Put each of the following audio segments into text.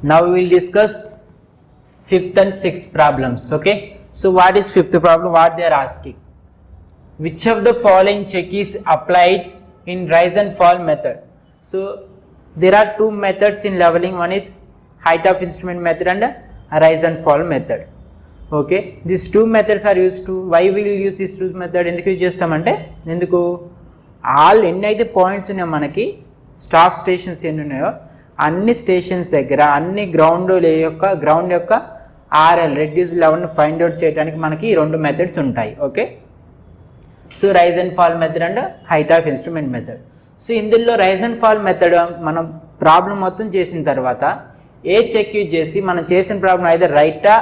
Now we will discuss fifth and sixth problems. Okay. So what is fifth problem? What they are asking? Which of the following check is applied in rise and fall method? So there are two methods in leveling. One is height of instrument method and rise and fall method. Okay. These two methods are used to. Why we will use this two method? ఎందుకు use చేస్తామంటే ఎందుకు all ఎన్ని అయితే points ఉన్నాయో మనకి staff stations ఎన్ని ఉన్నాయో అన్ని స్టేషన్స్ దగ్గర అన్ని గ్రౌండ్ యొక్క R L reduce level find out చేయడానికి మనకి ఈ రెండు మెథడ్స్ ఉంటాయి. Okay. So rise and fall method and height of instrument method. So ఇందులో రైజ్ అండ్ ఫాల్ మెథడ్ మనం ప్రాబ్లం మొత్తం చేసిన తర్వాత ఏ చెక్ యూజ్ చేసి మనం చేసిన ప్రాబ్లం అయితే రైటా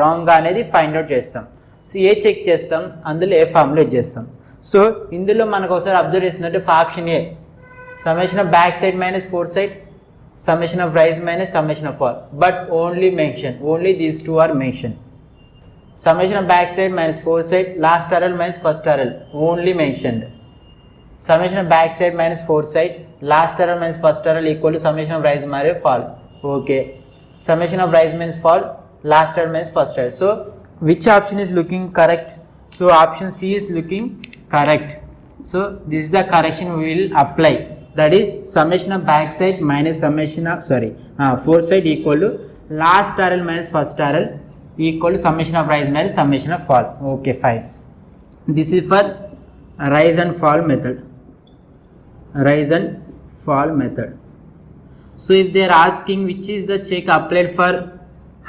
రాంగా అనేది ఫైండ్ అవుట్ చేస్తాం. సో ఏ చెక్ చేస్తాం, అందులో ఏ ఫార్ములా యూజ్ చేస్తాం. సో ఇందులో మనకు ఒకసారి అబ్జర్వ్ చేసినట్టు option A summation of back side minus four side, summation of rise minus summation of fall, but only these two are mentioned. Summation of back side minus fourth side, last RL minus first RL only mentioned. Summation of back side minus fourth side, last RL minus first RL equal to summation of rise minus fall. Okay. Summation of rise minus fall, last RL minus first RL. So which option is looking correct? So option C is looking correct. So this is the correction we will apply. That is summation of back side minus summation of fourth side equal to last RL minus first RL equal to summation of rise minus summation of fall. Okay, fine. This is for rise and fall method. Rise and fall method. So if they are asking which is the check applied for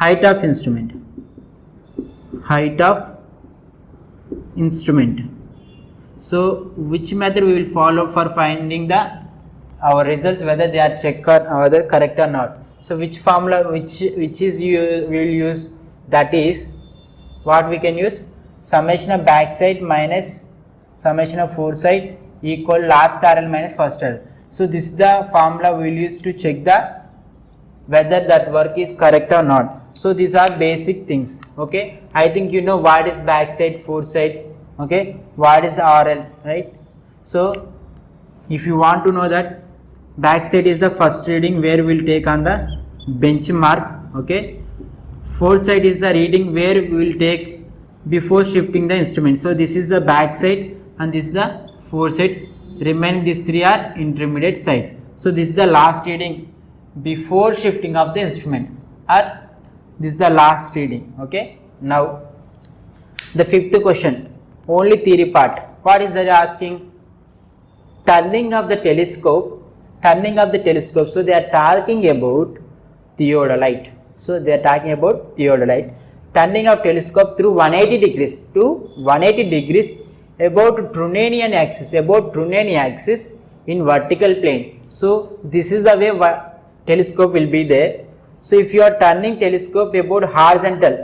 height of instrument, so which method we will follow for finding our results, whether they are check or whether correct or not. So which formula which is we will use, that is what we can use, summation of back side minus summation of foresight equal last RL minus first RL. So this is the formula we will use to check whether that work is correct or not. So these are basic things. Okay, I think you know what is back side, foresight. Okay, what is RL, right? So if you want to know that, back side is the first reading where we will take on the benchmark. Okay, foresight is the reading where we will take before shifting the instrument. So this is the back side and this is the foresight. Remaining these three are intermediate sides. So this is the last reading before shifting of the instrument, or this is the last reading. Okay, now the fifth question, only theory part. What is that asking? Turning of the telescope. So they are talking about theodolite. Turning of telescope through 180 degrees about Trunnian axis in vertical plane. So this is the way telescope will be there. So if you are turning telescope about horizontal,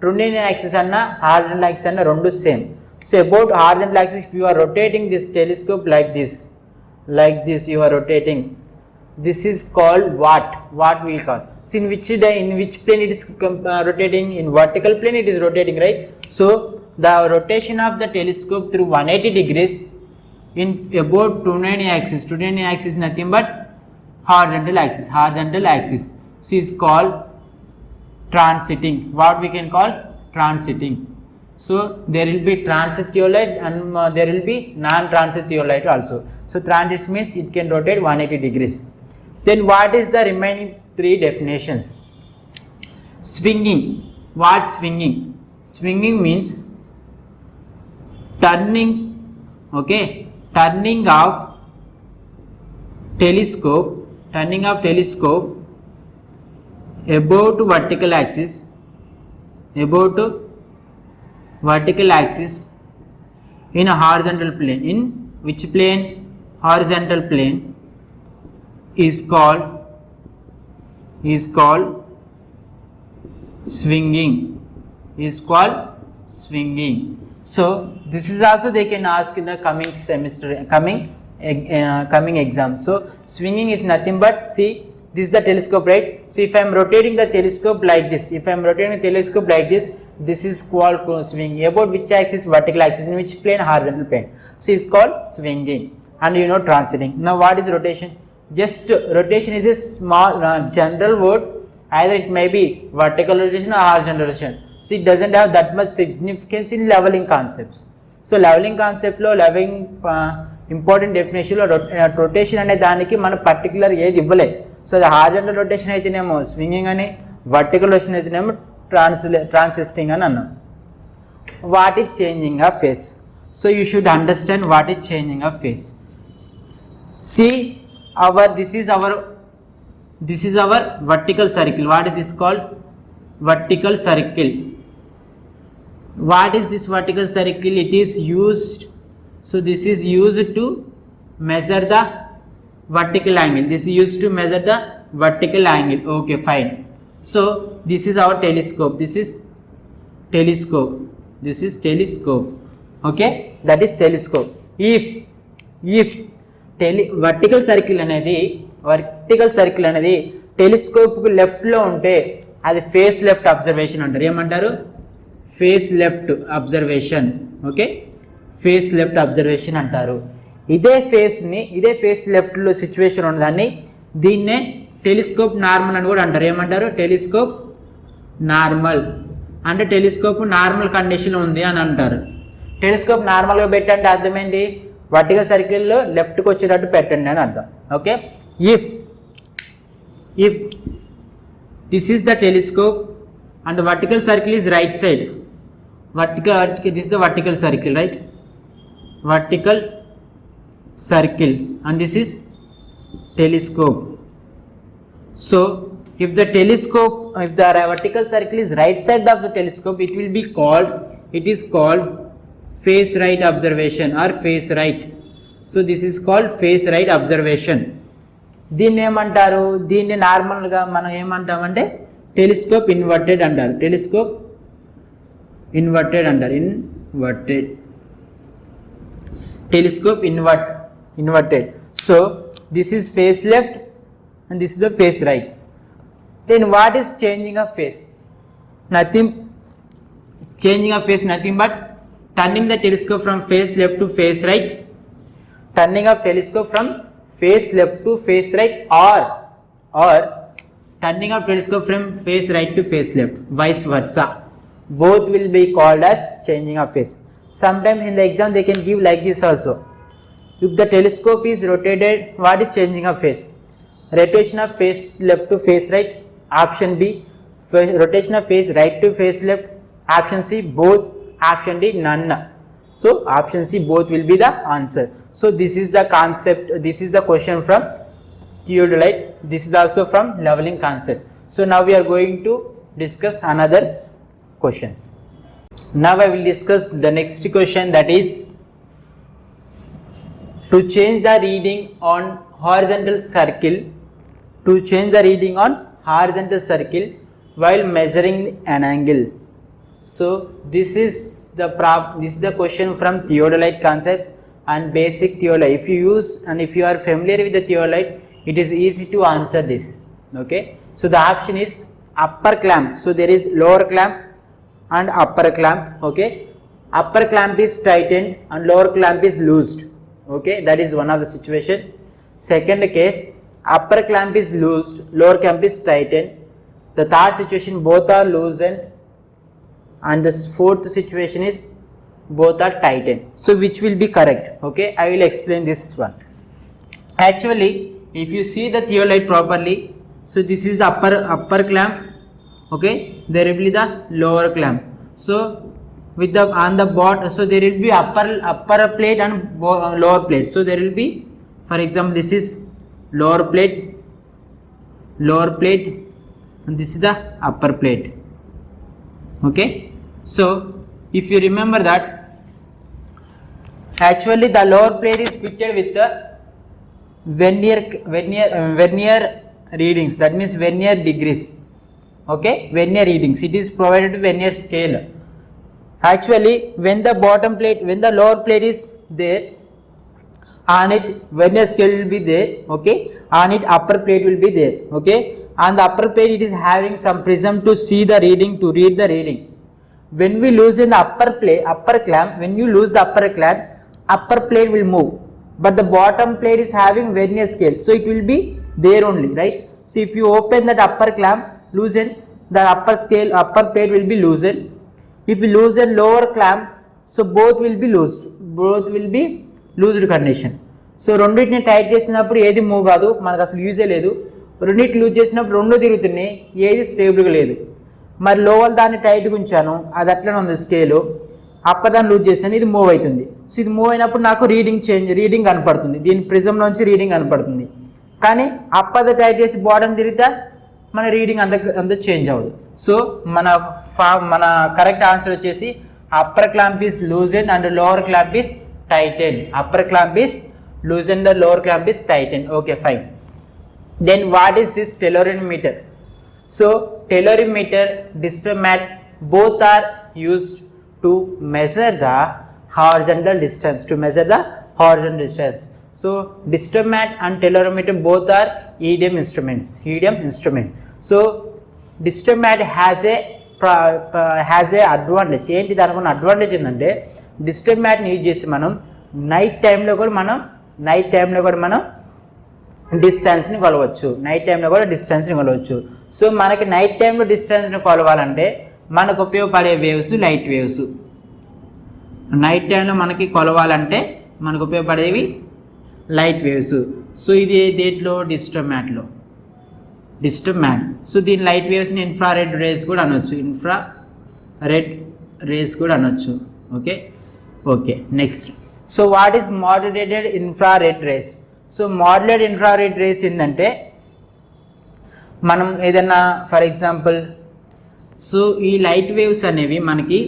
Trunnian axis and horizontal axis and rendu same. So about horizontal axis, if you are rotating this telescope like this you are rotating, this is called what we will call. So in which plane it is rotating? In vertical plane it is rotating, right? So the rotation of the telescope through 180 degrees in about Trunnian axis is nothing but horizontal axis. So is called transiting. What we can call transiting. So there will be transit theodolite and there will be non-transit theodolite also. So transit means it can rotate 180 degrees. Then what is the remaining three definitions? Swinging. What swinging? Swinging means turning. Okay, turning of telescope about vertical axis in a horizontal plane. In which plane? Horizontal plane is called swinging. So this is also they can ask in the coming exam. So swinging is nothing but, see, this is the telescope, right? So if I am rotating the telescope like this, this is called swinging. About which axis? Vertical axis. In which plane? Horizontal plane. So it's called swinging. And you know transiting. Now what is rotation? Just rotation is a small general word. either it may be vertical rotation or horizontal rotation. So it doesn't have that much significance in leveling concepts. So leveling concept lo leveling important definition lo rotation ane daniki mana particular ఏది ఇవ్వలే. So అది horizontal rotation అయితేనేమో swinging అని, vertical rotation అయితేనేమో ట్రాన్సిస్టింగ్ అని అన్నాం. What is changing of face? So you should understand what is changing of face. See this is our vertical circle. What is this called? Vertical circle. What is this vertical circle? It is used, so this is used to measure the vertical angle. This is used to measure the vertical angle. Okay, fine. So this is our telescope. This is telescope. This is telescope. Okay, that is telescope. If vertical circle అనేది టెలిస్కోప్కు లెఫ్ట్లో ఉంటే అది face left observation అంటారు. ఏమంటారు? Face left observation. Okay, face left observation అంటారు. ఇదే face లెఫ్ట్లో situation ఉన్నదాన్ని దీన్నే టెలిస్కోప్ నార్మల్ అని కూడా అంటారు. ఏమంటారు? టెలిస్కోప్ నార్మల్ అంటే టెలిస్కోప్ నార్మల్ కండిషన్ ఉంది అని అంటారు. టెలిస్కోప్ నార్మల్గా పెట్టండి అర్థం ఏంటి? వర్టికల్ సర్కిల్లో లెఫ్ట్కి వచ్చేటట్టు పెట్టండి అని అర్థం. Okay, if this is the telescope and the vertical circle is right side, this is the vertical circle, right? Vertical circle, and this is telescope. So if the vertical circle is right side of the telescope, it is called face right observation or face right. So this is called face right observation. దీన్ని ఏమంటారు? దీన్ని నార్మల్గా మనం ఏమంటామంటే telescope inverted అంటారు. Telescope inverted అంటారు. Telescope inverted. So this is face left and this is the face right. Then what is changing of face? Nothing but turning the telescope from face left to face right. Turning of telescope from face left to face right, or turning of telescope from face right to face left, vice versa. Both will be called as changing of face. Sometimes in the exam they can give like this also. If the telescope is rotated, what is changing of face? Rotation of face left to face right, option B. Rotation of face right to face left, option C both, option D none. So option C both will be the answer. So this is the concept, this is the question from theodolite, this is also from leveling concept. So now we are going to discuss another questions. Now I will discuss the next question, that is to change the reading on horizontal circle while measuring an angle. So this is the question from theodolite concept and basic theodolite. If you are familiar with the theodolite, it is easy to answer this. Okay, so the option is upper clamp. So there is lower clamp and upper clamp. Okay, upper clamp is tightened and lower clamp is loosed. Okay, that is one of the situation. Second case, upper clamp is loosed, lower clamp is tightened. The third situation, both are loosened, and the fourth situation is both are tightened. So which will be correct? Okay, I will explain this one. Actually, if you see the theodolite properly, so this is the upper clamp. Okay, there will be the lower clamp. So with the on the bottom, so there will be upper plate and lower plate. So there will be, for example, this is lower plate, and this is the upper plate. Okay, so if you remember that, actually the lower plate is fitted with the vernier readings, that means vernier degrees. Okay, vernier readings, it is provided to vernier scale. Actually when the lower plate is there, on it vernier scale will be there. Okay, on it upper plate will be there. Okay, on the upper plate it is having some prism to see the reading, to read the reading. When we loosen the upper clamp, when you lose the upper clamp, upper plate will move, but the bottom plate is having vernier scale, so it will be there only, right? So if you open that upper clamp, loosen, the upper plate will be loosened. If we loosen lower clamp, so both will be loosed condition. So రెండింటిని tight చేసినప్పుడు ఏది move కాదు, మనకు అసలు యూజే లేదు. రెండింటిని loose చేసినప్పుడు రెండు తిరుగుతున్నాయి, ఏది స్టేబుల్గా లేదు. మరి లోవర్ దాన్ని టైట్గా ఉంచాను, అది అట్లనే ఉంది స్కేలు. అప్పర్ దాన్ని లూజ్ చేసాను, ఇది మూవ్ అవుతుంది. సో ఇది మూవ్ అయినప్పుడు నాకు రీడింగ్ కనపడుతుంది, దీని ప్రిజంలోంచి రీడింగ్ కనపడుతుంది. కానీ అప్పర్ టైట్ చేసి బాటమ్ తిరిగితే మన రీడింగ్ అంత చేంజ్ అవ్వదు. సో మన కరెక్ట్ ఆన్సర్ వచ్చేసి upper clamp is loosen and lower clamp is tighten. Upper clamp is loosen, the lower clamp is tightened. Okay, fine. Then what is this telorimeter? So telorimeter, distomat, both are used to measure the horizontal distance. So distomat and telorimeter both are EDM instruments. So distomat has a advantage. ఏంటి దానికి advantage ఏంటంటే డిస్టోమాట్ని use చేసి మనం night టైంలో కూడా మనం డిస్టెన్స్ని కొలవచ్చు. So మనకి night టైంలో డిస్టెన్స్ని కొలవాలంటే మనకు ఉపయోగపడే వేవ్స్ లైట్ వేవ్స్. నైట్ టైంలో మనకి కొలవాలంటే మనకు ఉపయోగపడేవి లైట్ వేవ్స్. సో ఇది దేంట్లో డిస్టోమాట్. సో దీని లైట్ వేవ్స్ని ఇన్ఫ్రారెడ్ రేస్ కూడా అనొచ్చు. Okay next. So what is modulated infrared race? So modulated infrared race ఏంటంటే మనం ఏదన్నా ఫర్ ఎగ్జాంపుల్, సో ఈ లైట్ వేవ్స్ అనేవి మనకి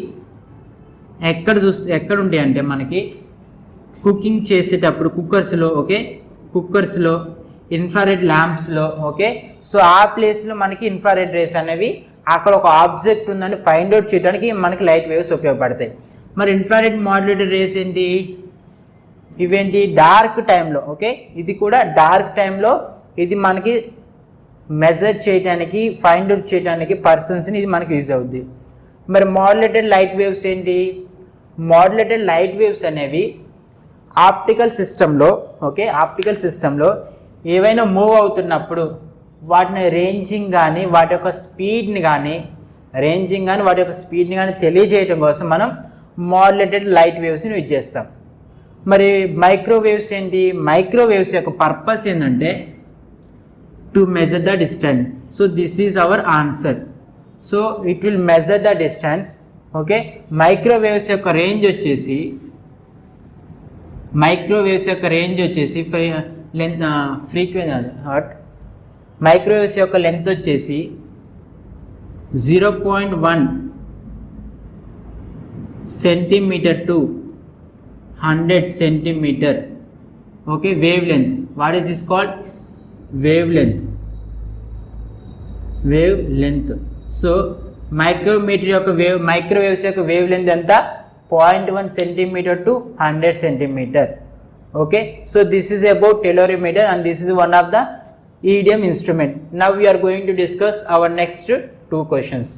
ఎక్కడ ఉంటాయి అంటే మనకి కుకింగ్ చేసేటప్పుడు కుక్కర్స్లో ఇన్ఫ్రారెడ్ ల్యాంప్స్లో. సో ఆ ప్లేస్లో మనకి ఇన్ఫ్రారెడ్ రేస్ అనేవి అక్కడ ఒక ఆబ్జెక్ట్ ఉందని ఫైండ్ అవుట్ చేయడానికి మనకి లైట్ వేవ్స్ ఉపయోగపడతాయి. మరి ఇన్ఫ్రారెడ్ మాడ్యులేటెడ్ రేస్ ఏంటి? ఇవేంటి డార్క్ టైంలో. ఇది కూడా డార్క్ టైంలో ఇది మనకి మెజర్ చేయడానికి, ఫైండ్ అవుట్ చేయడానికి పర్సన్స్ని ఇది మనకి యూజ్ అవుద్ది. మరి మాడ్యులేటెడ్ లైట్ వేవ్స్ ఏంటి? మాడ్యులేటెడ్ లైట్ వేవ్స్ అనేవి ఆప్టికల్ సిస్టంలో ఏవైనా మూవ్ అవుతున్నప్పుడు వాటిని రేంజింగ్ కానీ వాటి యొక్క స్పీడ్ని కానీ తెలియజేయడం కోసం మనం మాడ్యులేటెడ్ లైట్ వేవ్స్ని యూజ్ చేస్తాం. మరి మైక్రోవేవ్స్ ఏంటి? మైక్రోవేవ్స్ యొక్క పర్పస్ ఏంటంటే to measure the distance. So this is our answer. So it will measure the distance. Microwaves యొక్క రేంజ్ వచ్చేసి మైక్రోవేవ్స్ యొక్క లెంత్ వచ్చేసి 0.1 centimetre to 100 centimetre. Wave length. What is this called? Wave length. So microwaves యొక్క wave length ఎంత? 0.1 centimetre to 100 centimetre. So this is about telorimeter and this is one of the EDM instrument. Now we are going to discuss our next two questions.